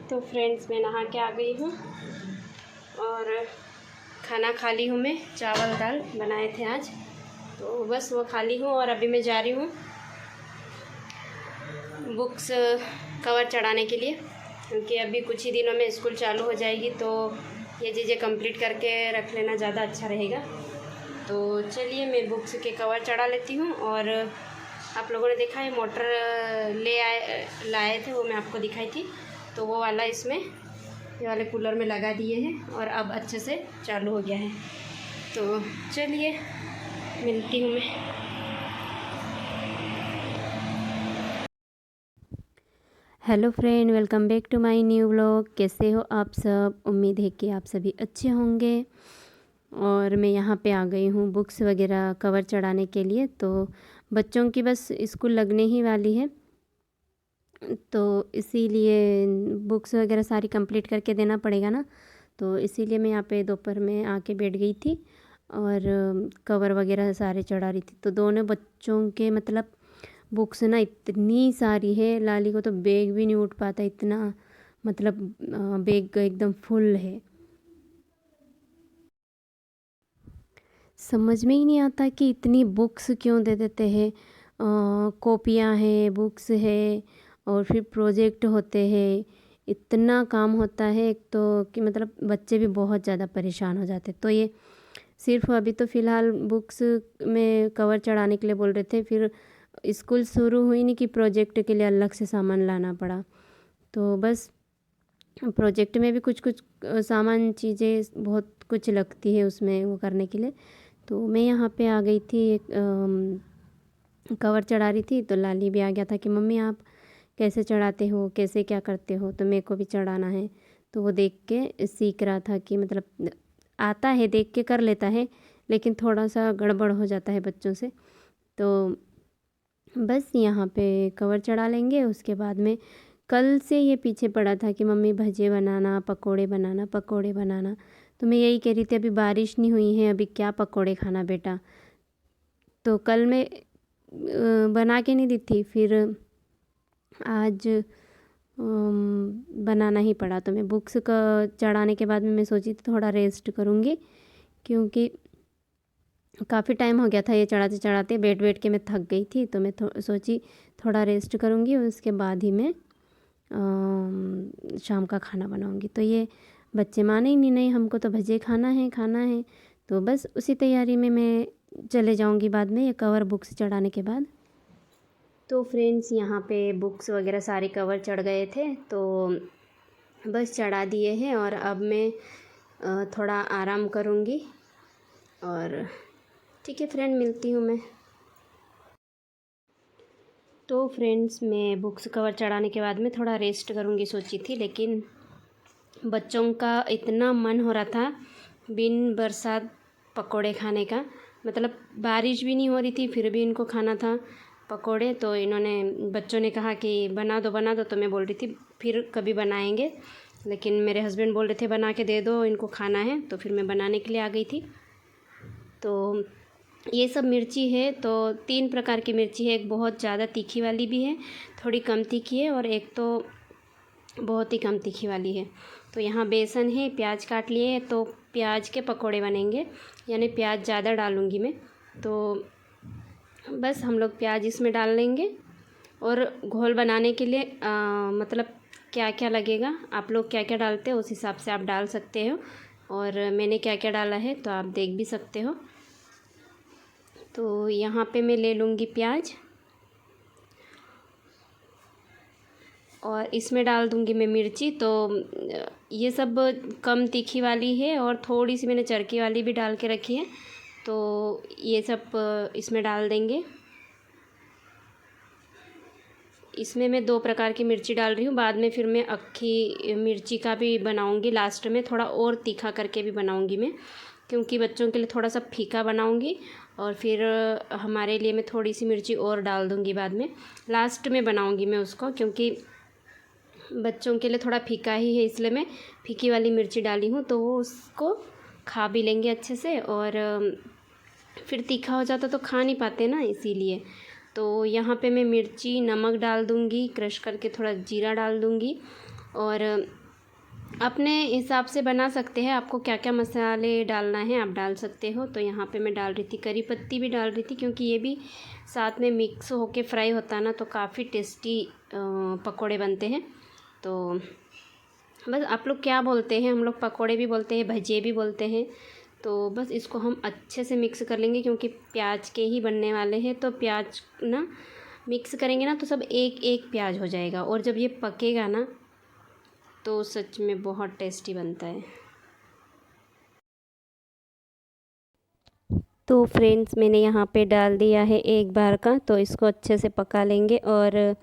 तो फ्रेंड्स मैं नहा के आ गई हूँ और खाना खा ली हूँ। मैं चावल दाल बनाए थे आज, तो बस वो खा ली हूँ और अभी मैं जा रही हूँ बुक्स कवर चढ़ाने के लिए, क्योंकि अभी कुछ ही दिनों में स्कूल चालू हो जाएगी, तो ये चीज़ें कंप्लीट करके रख लेना ज़्यादा अच्छा रहेगा। तो चलिए मैं बुक्स के कवर चढ़ा लेती हूँ। और आप लोगों ने देखा है मोटर लाए थे, वो मैं आपको दिखाई थी, तो वो वाला इसमें ये वाले कूलर में लगा दिए हैं और अब अच्छे से चालू हो गया है। तो चलिए मिलती हूँ मैं। Hello friend, welcome back to my new vlog. कैसे हो आप सब? उम्मीद है कि आप सभी अच्छे होंगे। और मैं यहाँ पे आ गई हूँ बुक्स वगैरह कवर चढ़ाने के लिए। तो बच्चों की बस स्कूल लगने ही वाली है, तो इसीलिए बुक्स वगैरह सारी कंप्लीट करके देना पड़ेगा ना। तो इसीलिए मैं यहाँ पे दोपहर में आके बैठ गई थी और कवर वगैरह सारे चढ़ा रही थी। तो दोनों बच्चों के मतलब बुक्स ना इतनी सारी है, लाली को तो बैग भी नहीं उठ पाता, इतना मतलब बैग एकदम फुल है। समझ में ही नहीं आता कि इतनी बुक्स क्यों दे देते हैं। कॉपियाँ हैं, बुक्स है और फिर प्रोजेक्ट होते हैं, इतना काम होता है एक तो कि मतलब बच्चे भी बहुत ज़्यादा परेशान हो जाते। तो ये सिर्फ अभी तो फ़िलहाल बुक्स में कवर चढ़ाने के लिए बोल रहे थे, फिर स्कूल शुरू हुई नहीं कि प्रोजेक्ट के लिए अलग से सामान लाना पड़ा। तो बस प्रोजेक्ट में भी कुछ कुछ सामान चीज़ें बहुत कुछ लगती है उसमें वो करने के लिए। तो मैं यहाँ पे आ गई थी, एक कवर चढ़ा रही थी, तो लाली भी आ गया था कि मम्मी आप कैसे चढ़ाते हो, कैसे क्या करते हो, तो मेरे को भी चढ़ाना है। तो वो देख के सीख रहा था कि मतलब आता है, देख के कर लेता है, लेकिन थोड़ा सा गड़बड़ हो जाता है बच्चों से। तो बस यहाँ पे कवर चढ़ा लेंगे। उसके बाद में कल से ये पीछे पड़ा था कि मम्मी भजे बनाना, पकोड़े बनाना, पकोड़े बनाना। तो मैं यही कह रही थी अभी बारिश नहीं हुई है, अभी क्या पकोड़े खाना बेटा। तो कल मैं बना के नहीं दी थी, फिर आज बनाना ही पड़ा। तो मैं बुक्स का चढ़ाने के बाद में मैं सोची थी थोड़ा रेस्ट करूँगी, क्योंकि काफ़ी टाइम हो गया था ये चढ़ाते चढ़ाते, बैठ बैठ के मैं थक गई थी। तो मैं सोची थोड़ा रेस्ट करूँगी, उसके बाद ही मैं शाम का खाना बनाऊँगी। तो ये बच्चे माने ही नहीं, नहीं हमको तो भजे खाना है खाना है। तो बस उसी तैयारी में मैं चले जाऊँगी बाद में, ये कवर बुक्स चढ़ाने के बाद। तो फ्रेंड्स यहाँ पे बुक्स वगैरह सारे कवर चढ़ गए थे, तो बस चढ़ा दिए हैं और अब मैं थोड़ा आराम करूँगी। और ठीक है फ्रेंड, मिलती हूँ मैं। तो फ्रेंड्स मैं बुक्स कवर चढ़ाने के बाद में थोड़ा रेस्ट करूँगी सोची थी, लेकिन बच्चों का इतना मन हो रहा था बिन बरसात पकोड़े खाने का। मतलब बारिश भी नहीं हो रही थी, फिर भी इनको खाना था पकोड़े। तो इन्होंने बच्चों ने कहा कि बना दो बना दो, तो मैं बोल रही थी फिर कभी बनाएंगे, लेकिन मेरे हस्बैंड बोल रहे थे बना के दे दो, इनको खाना है। तो फिर मैं बनाने के लिए आ गई थी। तो ये सब मिर्ची है, तो 3 प्रकार की मिर्ची है। एक बहुत ज़्यादा तीखी वाली भी है, थोड़ी कम तीखी है, और एक तो बहुत ही कम तीखी वाली है। तो यहाँ बेसन है, प्याज काट लिए, तो प्याज के पकोड़े बनेंगे, यानी प्याज ज़्यादा डालूँगी मैं। तो बस हम लोग प्याज इसमें डाल लेंगे। और घोल बनाने के लिए मतलब क्या क्या लगेगा, आप लोग क्या क्या डालते हो उस हिसाब से आप डाल सकते हो, और मैंने क्या क्या डाला है तो आप देख भी सकते हो। तो यहाँ पे मैं ले लूँगी प्याज और इसमें डाल दूँगी मैं मिर्ची। तो ये सब कम तीखी वाली है और थोड़ी सी मैंने चरकी वाली भी डाल के रखी है, तो ये सब इसमें डाल देंगे। इसमें मैं 2 प्रकार की मिर्ची डाल रही हूँ, बाद में फिर मैं अक्खी मिर्ची का भी बनाऊँगी, लास्ट में थोड़ा और तीखा करके भी बनाऊँगी मैं, क्योंकि बच्चों के लिए थोड़ा सा फीका बनाऊँगी। और फिर हमारे लिए मैं थोड़ी सी मिर्ची और डाल दूँगी, बाद में लास्ट में बनाऊँगी मैं उसको, क्योंकि बच्चों के लिए थोड़ा फीका ही है, इसलिए मैं फीकी वाली मिर्ची डाली हूँ। तो वो उसको खा भी लेंगे अच्छे से, और फिर तीखा हो जाता तो खा नहीं पाते ना, इसीलिए। तो यहाँ पे मैं मिर्ची नमक डाल दूँगी, क्रश करके थोड़ा जीरा डाल दूँगी, और अपने हिसाब से बना सकते हैं। आपको क्या क्या मसाले डालना है आप डाल सकते हो। तो यहाँ पे मैं डाल रही थी करी पत्ती भी डाल रही थी, क्योंकि ये भी साथ में मिक्स होके फ्राई होता है ना, तो काफ़ी टेस्टी पकोड़े बनते हैं। तो बस आप लोग क्या बोलते हैं, हम लोग पकोड़े भी बोलते हैं, भजिए भी बोलते हैं। तो बस इसको हम अच्छे से मिक्स कर लेंगे, क्योंकि प्याज के ही बनने वाले हैं। तो प्याज ना मिक्स करेंगे ना तो सब एक एक प्याज हो जाएगा, और जब ये पकेगा ना तो सच में बहुत टेस्टी बनता है। तो फ्रेंड्स मैंने यहाँ पे डाल दिया है एक बार का, तो इसको अच्छे से पका लेंगे और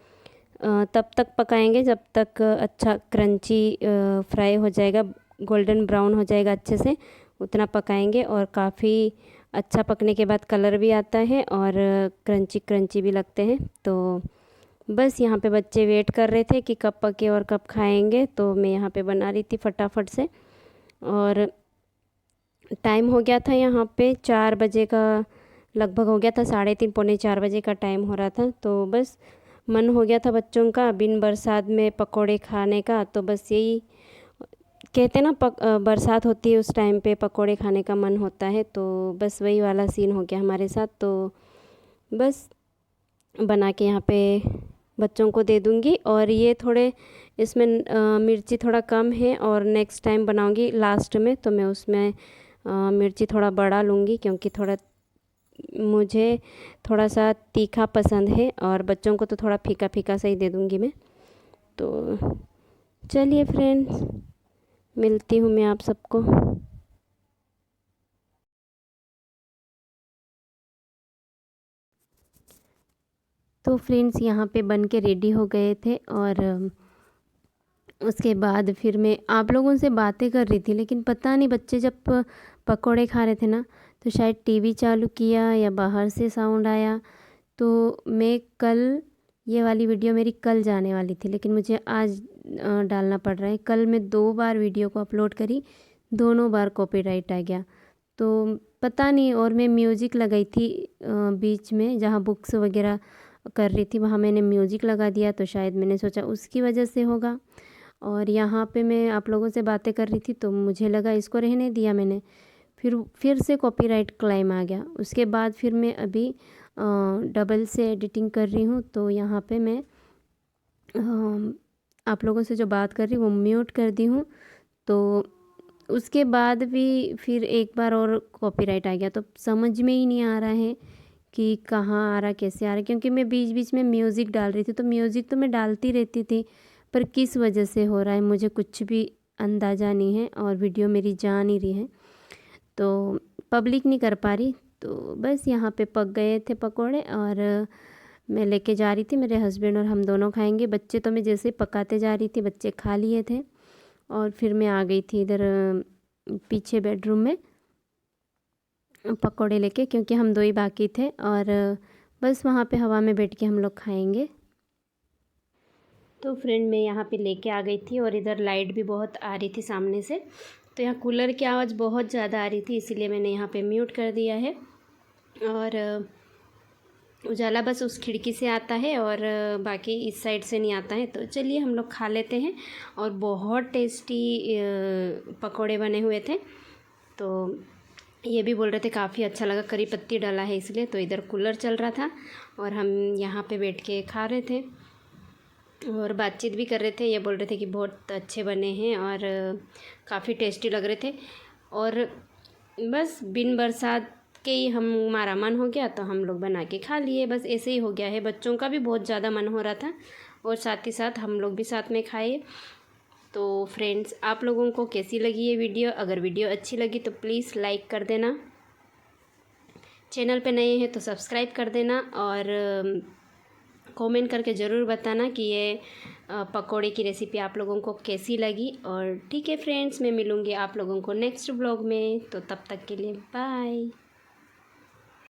तब तक पकाएंगे जब तक अच्छा क्रंची फ्राई हो जाएगा, गोल्डन ब्राउन हो जाएगा अच्छे से, उतना पकाएंगे। और काफ़ी अच्छा पकने के बाद कलर भी आता है और क्रंची क्रंची भी लगते हैं। तो बस यहाँ पे बच्चे वेट कर रहे थे कि कब पके और कब खाएंगे, तो मैं यहाँ पे बना रही थी फटाफट से। और टाइम हो गया था यहाँ पे 4 बजे का लगभग हो गया था, 3:30 पौने 4 बजे का टाइम हो रहा था। तो बस मन हो गया था बच्चों का बिन बरसात में पकोड़े खाने का। तो बस यही कहते ना बरसात होती है उस टाइम पे पकोड़े खाने का मन होता है। तो बस वही वाला सीन हो गया हमारे साथ। तो बस बना के यहाँ पे बच्चों को दे दूँगी। और ये थोड़े इसमें मिर्ची थोड़ा कम है, और नेक्स्ट टाइम बनाऊँगी लास्ट में तो मैं उसमें मिर्ची थोड़ा बड़ा लूँगी, क्योंकि मुझे थोड़ा सा तीखा पसंद है, और बच्चों को तो थोड़ा फीका फीका सा ही दे दूँगी मैं। तो चलिए फ्रेंड्स, मिलती हूँ मैं आप सबको। तो फ्रेंड्स यहाँ पे बन के रेडी हो गए थे, और उसके बाद फिर मैं आप लोगों से बातें कर रही थी, लेकिन पता नहीं बच्चे जब पकोड़े खा रहे थे ना, तो शायद टीवी चालू किया या बाहर से साउंड आया। तो मैं कल ये वाली वीडियो मेरी कल जाने वाली थी, लेकिन मुझे आज डालना पड़ रहा है। कल मैं 2 बार वीडियो को अपलोड करी, दोनों बार कॉपीराइट आ गया। तो पता नहीं, और मैं म्यूज़िक लगाई थी बीच में जहाँ बुक्स वगैरह कर रही थी, वहाँ मैंने म्यूज़िक लगा दिया, तो शायद मैंने सोचा उसकी वजह से होगा। और यहाँ पे मैं आप लोगों से बातें कर रही थी, तो मुझे लगा इसको रहने दिया मैंने, फिर से कॉपीराइट क्लेम आ गया। उसके बाद फिर मैं अभी डबल से एडिटिंग कर रही हूँ। तो यहाँ पे मैं आप लोगों से जो बात कर रही हूँ वो म्यूट कर दी हूँ। तो उसके बाद भी फिर एक बार और कॉपीराइट आ गया। तो समझ में ही नहीं आ रहा है कि कहाँ आ रहा, कैसे आ रहा, क्योंकि मैं बीच बीच में म्यूज़िक डाल रही थी। तो म्यूज़िक तो मैं डालती रहती थी, पर किस वजह से हो रहा है मुझे कुछ भी अंदाज़ा नहीं है, और वीडियो मेरी जा नहीं रही है, तो पब्लिक नहीं कर पा रही। तो बस यहाँ पे पक गए थे पकोड़े, और मैं लेके जा रही थी, मेरे हस्बैंड और हम दोनों खाएंगे। बच्चे तो मैं जैसे पकाते जा रही थी बच्चे खा लिए थे, और फिर मैं आ गई थी इधर पीछे बेडरूम में पकोड़े लेके, क्योंकि हम 2 ही बाकी थे। और बस वहाँ पे हवा में बैठ के हम लोग खाएंगे। तो फ्रेंड मैं यहाँ पे लेके आ गई थी, और इधर लाइट भी बहुत आ रही थी सामने से, तो यहाँ कूलर की आवाज़ बहुत ज़्यादा आ रही थी, इसीलिए मैंने यहाँ पे म्यूट कर दिया है। और उजाला बस उस खिड़की से आता है, और बाकी इस साइड से नहीं आता है। तो चलिए हम लोग खा लेते हैं। और बहुत टेस्टी पकोड़े बने हुए थे। तो ये भी बोल रहे थे काफ़ी अच्छा लगा, करी पत्ती डाला है इसलिए। तो इधर कूलर चल रहा था, और हम यहाँ पे बैठ के खा रहे थे और बातचीत भी कर रहे थे। ये बोल रहे थे कि बहुत अच्छे बने हैं और काफ़ी टेस्टी लग रहे थे। और बस बिन बरसात के ही हमारा मन हो गया, तो हम लोग बना के खा लिए। बस ऐसे ही हो गया है, बच्चों का भी बहुत ज़्यादा मन हो रहा था, और साथ ही साथ हम लोग भी साथ में खाए। तो फ्रेंड्स, आप लोगों को कैसी लगी ये वीडियो? अगर वीडियो अच्छी लगी तो प्लीज़ लाइक कर देना, चैनल पे नए हैं तो सब्सक्राइब कर देना, और कमेंट करके ज़रूर बताना कि ये पकोड़े की रेसिपी आप लोगों को कैसी लगी। और ठीक है फ्रेंड्स, मैं मिलूँगी आप लोगों को नेक्स्ट ब्लॉग में, तो तब तक के लिए बाय।